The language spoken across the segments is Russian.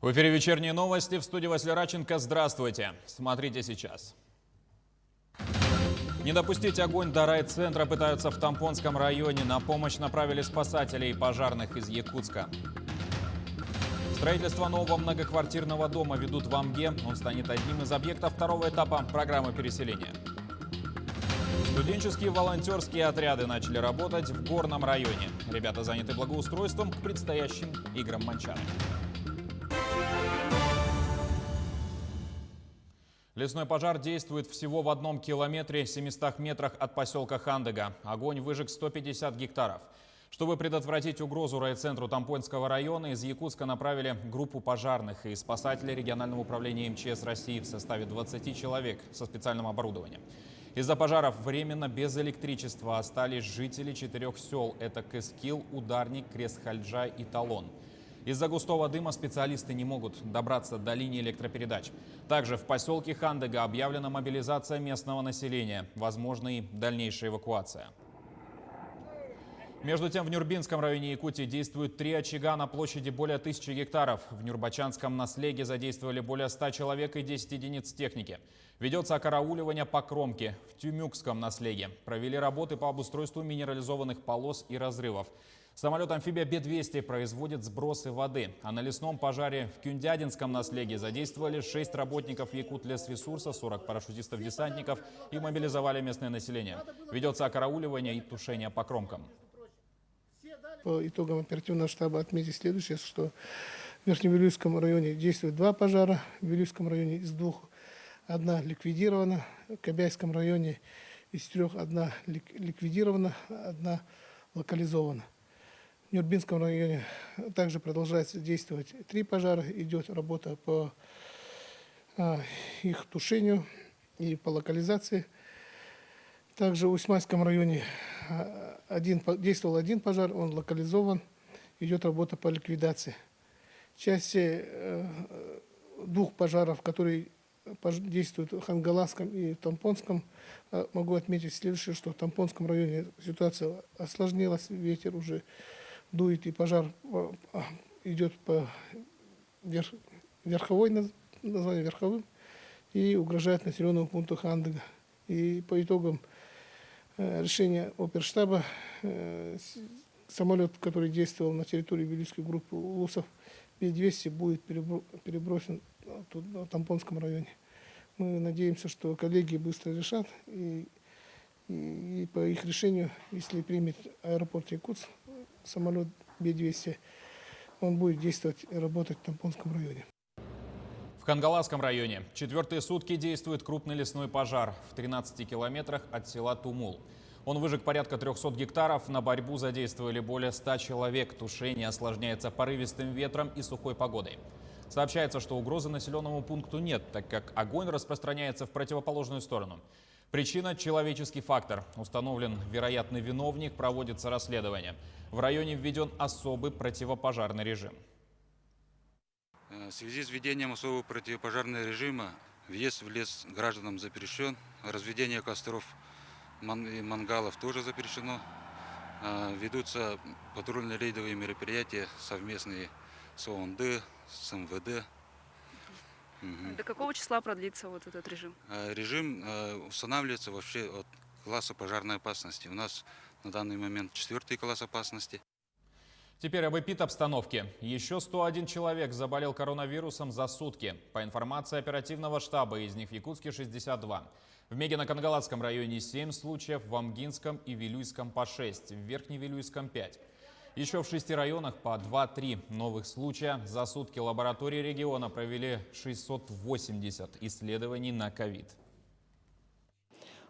В эфире вечерние новости, в студии Василий Раченко. Здравствуйте. Смотрите сейчас. Не допустить огонь до райцентра пытаются в Тампонском районе. На помощь направили спасателей и пожарных из Якутска. Строительство нового многоквартирного дома ведут в Амге. Он станет одним из объектов второго этапа программы переселения. Студенческие волонтерские отряды начали работать в Горном районе. Ребята заняты благоустройством к предстоящим играм Манчары. Лесной пожар действует всего в 1 километре 700 метрах от поселка Хандыга. Огонь выжег 150 гектаров. Чтобы предотвратить угрозу райцентру Тампонского района, из Якутска направили группу пожарных и спасателей регионального управления МЧС России в составе 20 человек со специальным оборудованием. Из-за пожаров временно без электричества остались жители 4 сел. Это Кыскил, Ударник, Крест-Хальджа и Талон. Из-за густого дыма специалисты не могут добраться до линии электропередач. Также в поселке Хандыга объявлена мобилизация местного населения. Возможна и дальнейшая эвакуация. Между тем, в Нюрбинском районе Якутии действуют 3 очага на площади более 1000 гектаров. В Нюрбачанском наслеге задействовали более 100 человек и 10 единиц техники. Ведется окарауливание по кромке. В Тюмюкском наслеге провели работы по обустройству минерализованных полос и разрывов. Самолет-амфибия Б-200 производит сбросы воды. А на лесном пожаре в Кюндядинском наслеге задействовали 6 работников Якутлесресурса, 40 парашютистов-десантников и мобилизовали местное население. Ведется окарауливание и тушение по кромкам. По итогам оперативного штаба отметить следующее, что в Верхневилюйском районе действует 2 пожара. В Вилюйском районе из 2 1 ликвидирована. В Кобяйском районе из 3 1 ликвидирована, 1 локализована. В Нюрбинском районе также продолжается действовать 3 пожара. Идет работа по их тушению и по локализации. Также в Усманском районе действовал 1 пожар, он локализован. Идет работа по ликвидации. В части 2 пожаров, которые действуют в Хангаласском и Тампонском, могу отметить следующее, что в Тампонском районе ситуация осложнилась, ветер уже дует, и пожар идет по название верховым, и угрожает населенному пункту Хандыга. И по итогам решения оперштаба самолет, который действовал на территории Вилюйской группы Лусов, Б-200 будет переброшен в Тампонском районе. Мы надеемся, что коллеги быстро решат, и по их решению, если примет аэропорт Якутск самолет Б-200, он будет действовать и работать в Тампонском районе. В Хангаласском районе 4-е сутки действует крупный лесной пожар в 13 километрах от села Тумул. Он выжег порядка 300 гектаров. На борьбу задействовали более 100 человек. Тушение осложняется порывистым ветром и сухой погодой. Сообщается, что угрозы населенному пункту нет, так как огонь распространяется в противоположную сторону. Причина – человеческий фактор. Установлен вероятный виновник, проводится расследование. В районе введен особый противопожарный режим. В связи с введением особого противопожарного режима въезд в лес гражданам запрещен, разведение костров и мангалов тоже запрещено. Ведутся патрульно-рейдовые мероприятия совместные с ООНД, с МВД. До какого числа продлится вот этот режим? Режим устанавливается вообще от класса пожарной опасности. У нас на данный момент 4-й класс опасности. Теперь об эпидобстановке. Еще 101 человек заболел коронавирусом за сутки. По информации оперативного штаба, из них в Якутске 62. В Мегино-Кангаладском районе 7 случаев, в Амгинском и Вилюйском по 6, в Верхневилюйском 5. Еще в 6 районах по 2-3 новых случая. За сутки лаборатории региона провели 680 исследований на ковид.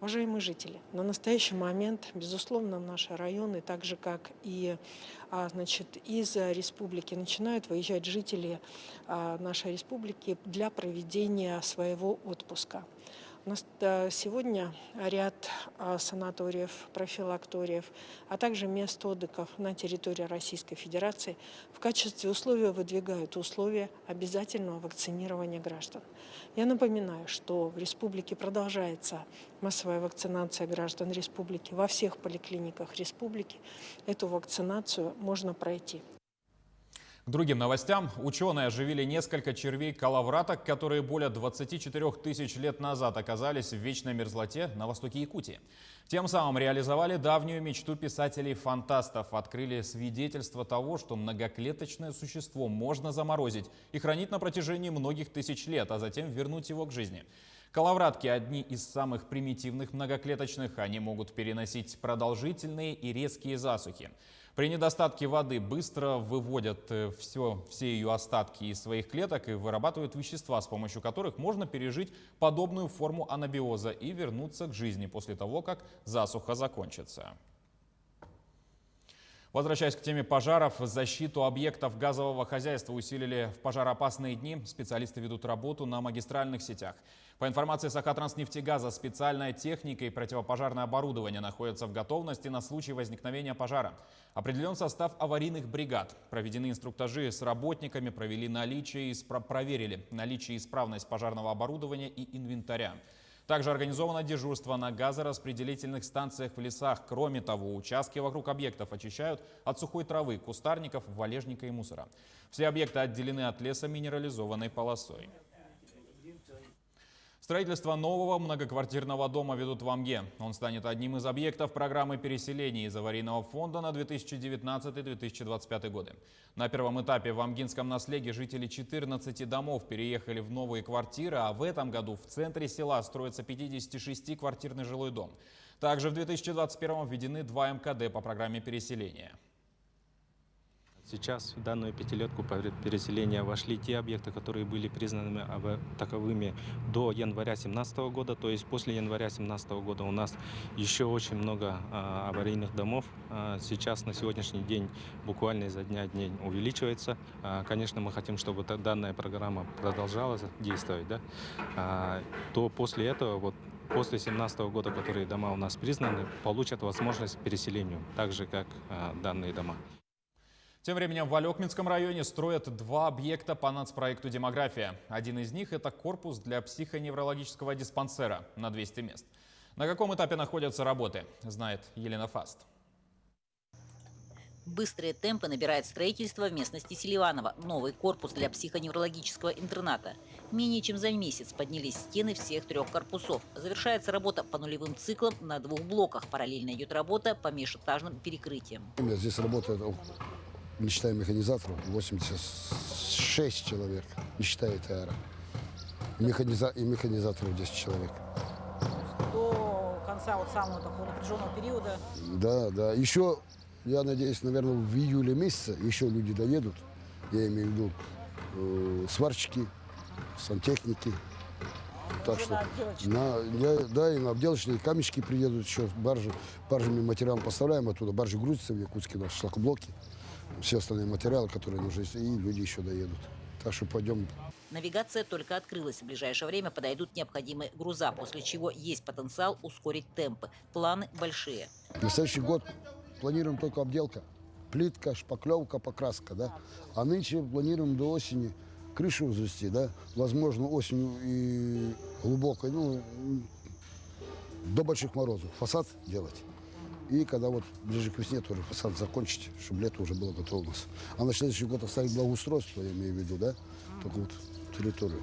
Уважаемые жители, на настоящий момент, безусловно, наши районы, так же как и из республики, начинают выезжать жители нашей республики для проведения своего отпуска. У нас сегодня ряд санаториев, профилакториев, а также мест отдыхов на территории Российской Федерации в качестве условия выдвигают условия обязательного вакцинирования граждан. Я напоминаю, что в республике продолжается массовая вакцинация граждан республики. Во всех поликлиниках республики эту вакцинацию можно пройти. К другим новостям. Ученые оживили несколько червей-коловраток, которые более 24 тысяч лет назад оказались в вечной мерзлоте на востоке Якутии. Тем самым реализовали давнюю мечту писателей-фантастов. Открыли свидетельство того, что многоклеточное существо можно заморозить и хранить на протяжении многих тысяч лет, а затем вернуть его к жизни. Коловратки – одни из самых примитивных многоклеточных. Они могут переносить продолжительные и резкие засухи. При недостатке воды быстро выводят все ее остатки из своих клеток и вырабатывают вещества, с помощью которых можно пережить подобную форму анабиоза и вернуться к жизни после того, как засуха закончится. Возвращаясь к теме пожаров, защиту объектов газового хозяйства усилили в пожароопасные дни. Специалисты ведут работу на магистральных сетях. По информации Сахатранснефтегаза, специальная техника и противопожарное оборудование находятся в готовности на случай возникновения пожара. Определен состав аварийных бригад. Проведены инструктажи с работниками, проверили наличие и исправность пожарного оборудования и инвентаря. Также организовано дежурство на газораспределительных станциях в лесах. Кроме того, участки вокруг объектов очищают от сухой травы, кустарников, валежника и мусора. Все объекты отделены от леса минерализованной полосой. Строительство нового многоквартирного дома ведут в Амге. Он станет одним из объектов программы переселения из аварийного фонда на 2019-2025 годы. На первом этапе в Амгинском Наслеге жители 14 домов переехали в новые квартиры, а в этом году в центре села строится 56-квартирный жилой дом. Также в 2021 введены 2 МКД по программе переселения. Сейчас в данную пятилетку по переселению вошли те объекты, которые были признаны таковыми до января 2017 года. То есть после января 2017 года у нас еще очень много аварийных домов. Сейчас на сегодняшний день буквально изо дня в день увеличивается. Конечно, мы хотим, чтобы данная программа продолжала действовать, да? То после этого, после 2017 года, которые дома у нас признаны, получат возможность к переселению, так же как данные дома. Тем временем в Алекминском районе строят 2 объекта по нацпроекту «Демография». Один из них – это корпус для психоневрологического диспансера на 200 мест. На каком этапе находятся работы, знает Елена Фаст. Быстрые темпы набирает строительство в местности Селиваново. Новый корпус для психоневрологического интерната. Менее чем за месяц поднялись стены всех 3 корпусов. Завершается работа по нулевым циклам на 2 блоках. Параллельно идет работа по межэтажным перекрытиям. Здесь работает, не считая механизаторов, 86 человек, не считая ТР. И механизаторов 10 человек. До конца самого такого напряженного периода. Да. Еще, я надеюсь, наверное, в июле месяце еще люди доедут. Я имею в виду сварщики, сантехники. Так что, и на обделочные камешки приедут еще, баржами материал поставляем оттуда, баржи грузятся в Якутске, наши шлакоблоки. Все остальные материалы, которые нужны, и люди еще доедут. Так что пойдем. Навигация только открылась. В ближайшее время подойдут необходимые груза, после чего есть потенциал ускорить темпы. Планы большие. На следующий год планируем только обделка. Плитка, шпаклевка, покраска. Да? А нынче планируем до осени крышу возвести. Да? Возможно, осенью и глубокой, до больших морозов. Фасад делать. И когда ближе к весне тоже фасад закончить, чтобы лето уже было готово у нас. А на следующий год оставить благоустройство, я имею в виду, да? Только территорию.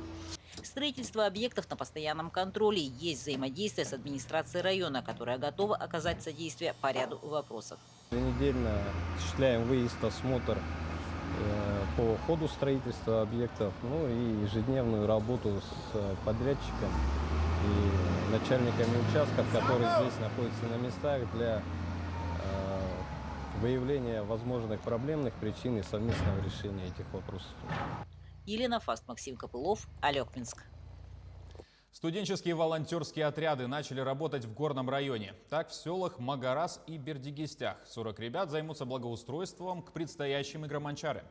Строительство объектов на постоянном контроле. Есть взаимодействие с администрацией района, которая готова оказать содействие по ряду вопросов. Еженедельно осуществляем выезд, осмотр по ходу строительства объектов, и ежедневную работу с подрядчиком и начальниками участков, которые здесь находятся на местах, для выявления возможных проблемных причин и совместного решения этих вопросов. Елена Фаст, Максим Копылов, Алекминск. Студенческие волонтерские отряды начали работать в горном районе. Так, в селах Магарас и Бердигистях 40 ребят займутся благоустройством к предстоящим играм Анчары.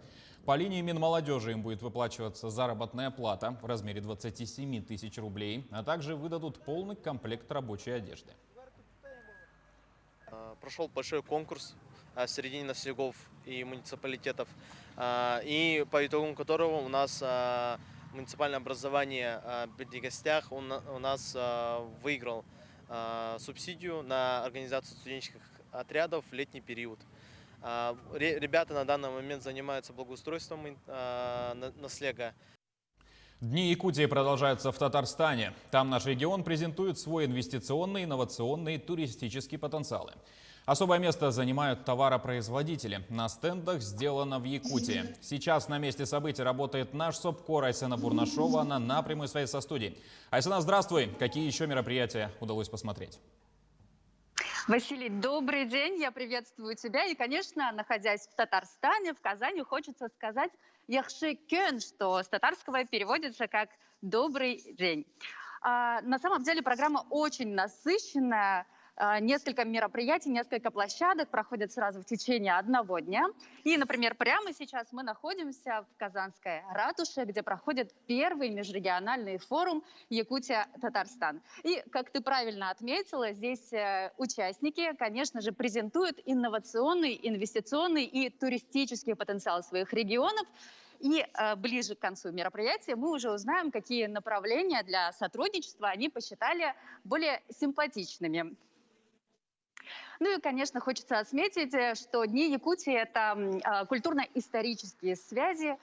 По линии Минмолодежи им будет выплачиваться заработная плата в размере 27 тысяч рублей, а также выдадут полный комплект рабочей одежды. Прошел большой конкурс среди населенных и муниципалитетов, и по итогам которого у нас муниципальное образование в Бердигистях у нас выиграл субсидию на организацию студенческих отрядов в летний период. Ребята на данный момент занимаются благоустройством наслега. Дни Якутии продолжаются в Татарстане. Там наш регион презентует свой инвестиционный, инновационный, туристический потенциалы. Особое место занимают товаропроизводители. На стендах «Сделано в Якутии». Сейчас на месте событий работает наш СОПКОР Айсена Бурнашова. Она на прямой связи со студией. Айсена, здравствуй. Какие еще мероприятия удалось посмотреть? Василий, добрый день, я приветствую тебя. И, конечно, находясь в Татарстане, в Казани, хочется сказать «Яхши кён», что с татарского переводится как «добрый день». На самом деле программа очень насыщенная. Несколько мероприятий, несколько площадок проходят сразу в течение одного дня. И, например, прямо сейчас мы находимся в Казанской ратуше, где проходит первый межрегиональный форум Якутия-Татарстан. И, как ты правильно отметила, здесь участники, конечно же, презентуют инновационный, инвестиционный и туристический потенциал своих регионов. И ближе к концу мероприятия мы уже узнаем, какие направления для сотрудничества они посчитали более симпатичными. Ну и, конечно, хочется отметить, что Дни Якутии – это культурно-исторические связи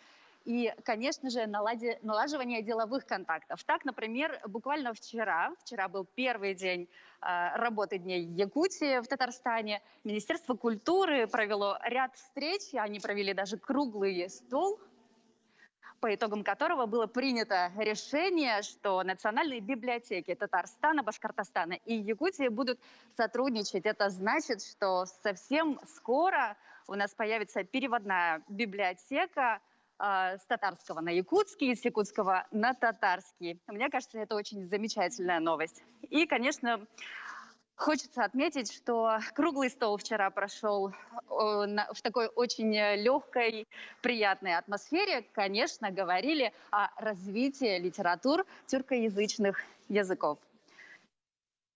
и, конечно же, налаживание деловых контактов. Так, например, буквально вчера был первый день работы Дней Якутии в Татарстане. Министерство культуры провело ряд встреч, они провели даже круглый стол, по итогам которого было принято решение, что национальные библиотеки Татарстана, Башкортостана и Якутии будут сотрудничать. Это значит, что совсем скоро у нас появится переводная библиотека с татарского на якутский, с якутского на татарский. Мне кажется, это очень замечательная новость. И, конечно, хочется отметить, что круглый стол вчера прошел в такой очень легкой, приятной атмосфере. Конечно, говорили о развитии литератур тюркоязычных языков.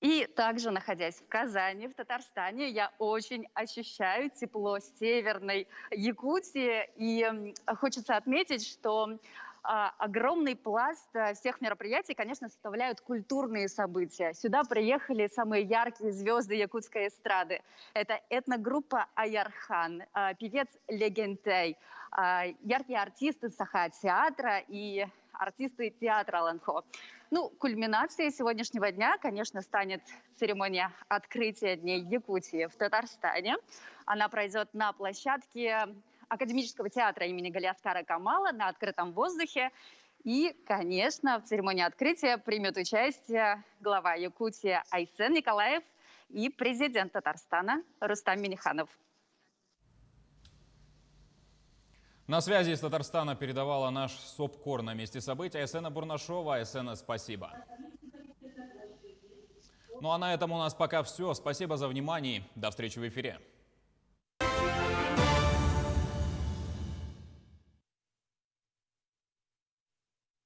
И также, находясь в Казани, в Татарстане, я очень ощущаю тепло северной Якутии. И хочется отметить, что огромный пласт всех мероприятий, конечно, составляют культурные события. Сюда приехали самые яркие звезды якутской эстрады. Это этногруппа Аярхан, певец Легентей, яркие артисты Саха-театра и артисты театра Ланхо. Ну, кульминацией сегодняшнего дня, конечно, станет церемония открытия Дней Якутии в Татарстане. Она пройдет на площадке Академического театра имени Галиаскара Камала на открытом воздухе. И, конечно, в церемонии открытия примет участие глава Якутии Айсен Николаев и президент Татарстана Рустам Минниханов. На связи из Татарстана передавала наш СОПКОР на месте событий Айсена Бурнашова. Айсена, спасибо. Ну а на этом у нас пока все. Спасибо за внимание. До встречи в эфире.